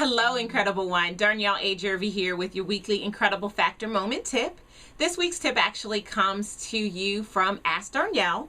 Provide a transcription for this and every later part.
Hello, Incredible One. Darnyelle A. Jervey here with your weekly Incredible Factor Moment tip. This week's tip actually comes to you from Ask Darnyelle.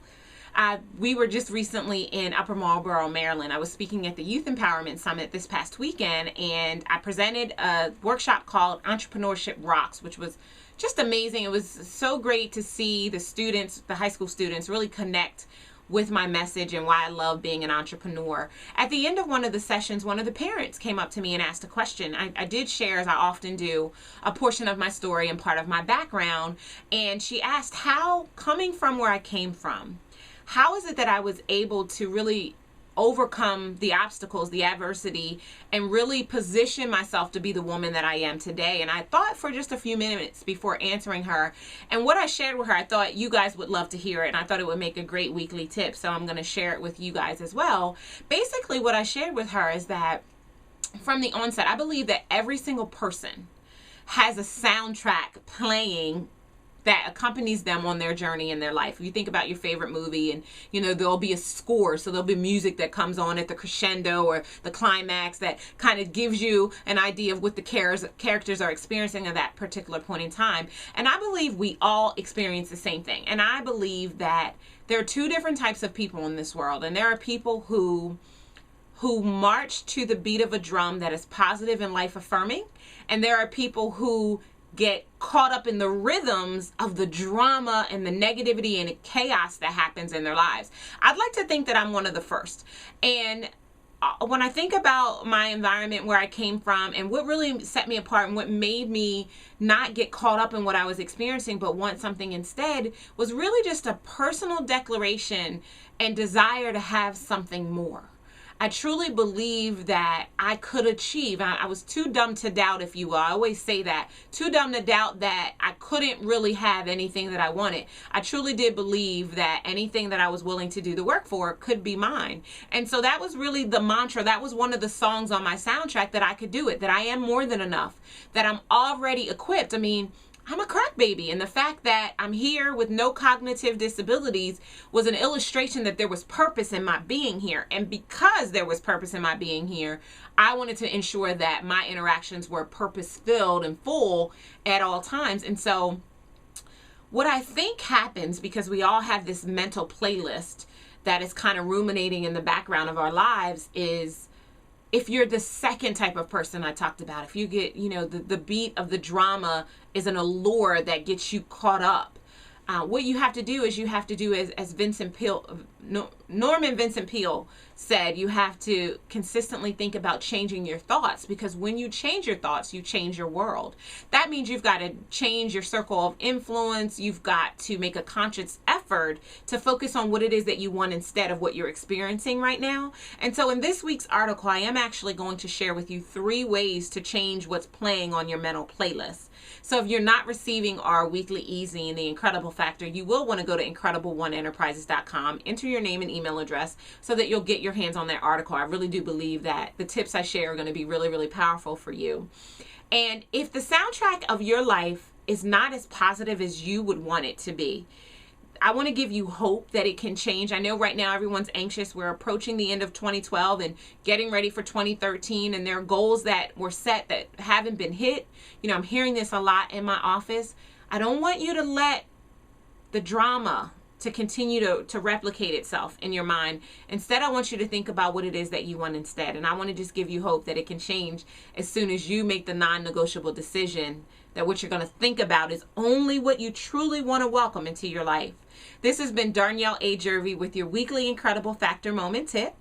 We were just recently in Upper Marlboro, Maryland. I was speaking at the Youth Empowerment Summit this past weekend, and I presented a workshop called Entrepreneurship Rocks, which was just amazing. It was so great to see the students, the high school students, really connect with my message and why I love being an entrepreneur. At the end of one of the sessions, one of the parents came up to me and asked a question. I did share, as I often do, a portion of my story and part of my background, and she asked, how, coming from where I came from, how is it that I was able to really overcome the obstacles, the adversity, and really position myself to be the woman that I am today? And I thought for just a few minutes before answering her, and what I shared with her, I thought you guys would love to hear it, and I thought it would make a great weekly tip, so I'm going to share it with you guys as well. Basically, what I shared with her is that from the onset, I believe that every single person has a soundtrack playing that accompanies them on their journey in their life. If you think about your favorite movie, and there'll be a score, so there'll be music that comes on at the crescendo or the climax that kind of gives you an idea of what the characters are experiencing at that particular point in time. And I believe we all experience the same thing. And I believe that there are two different types of people in this world, and there are people who march to the beat of a drum that is positive and life affirming, and there are people who get caught up in the rhythms of the drama and the negativity and the chaos that happens in their lives. I'd like to think that I'm one of the first. And when I think about my environment, where I came from, and what really set me apart and what made me not get caught up in what I was experiencing but want something instead, was really just a personal declaration and desire to have something more. I truly believe that I could achieve. I was too dumb to doubt, if you will. I always say that. Too dumb to doubt that I couldn't really have anything that I wanted. I truly did believe that anything that I was willing to do the work for could be mine. And so that was really the mantra. That was one of the songs on my soundtrack, that I could do it, that I am more than enough, that I'm already equipped. I mean, I'm a crack baby, and the fact that I'm here with no cognitive disabilities was an illustration that there was purpose in my being here. And because there was purpose in my being here, I wanted to ensure that my interactions were purpose-filled and full at all times. And so what I think happens, because we all have this mental playlist that is kind of ruminating in the background of our lives, is if you're the second type of person I talked about, if you get, the beat of the drama is an allure that gets you caught up, what you have to do is as Norman Vincent Peale said, you have to consistently think about changing your thoughts, because when you change your thoughts, you change your world. That means you've got to change your circle of influence. You've got to make a conscious effort to focus on what it is that you want instead of what you're experiencing right now. And so in this week's article, I am actually going to share with you 3 ways to change what's playing on your mental playlist. So if you're not receiving our weekly easy and the Incredible Factor, you will want to go to IncredibleOneEnterprises.com, enter your name and email address so that you'll get your hands on that article. I really do believe that the tips I share are going to be really, really powerful for you. And if the soundtrack of your life is not as positive as you would want it to be, I want to give you hope that it can change. I know right now everyone's anxious. We're approaching the end of 2012 and getting ready for 2013, and there are goals that were set that haven't been hit. I'm hearing this a lot in my office. I don't want you to let the drama to continue to replicate itself in your mind. Instead, I want you to think about what it is that you want instead. And I want to just give you hope that it can change as soon as you make the non-negotiable decision that what you're going to think about is only what you truly want to welcome into your life. This has been Darnyelle A. Jervey with your weekly Incredible Factor Moment tip.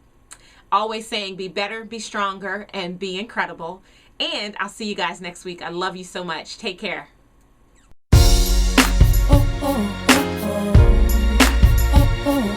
Always saying, be better, be stronger, and be incredible. And I'll see you guys next week. I love you so much. Take care. Oh, oh, oh, oh, oh, oh.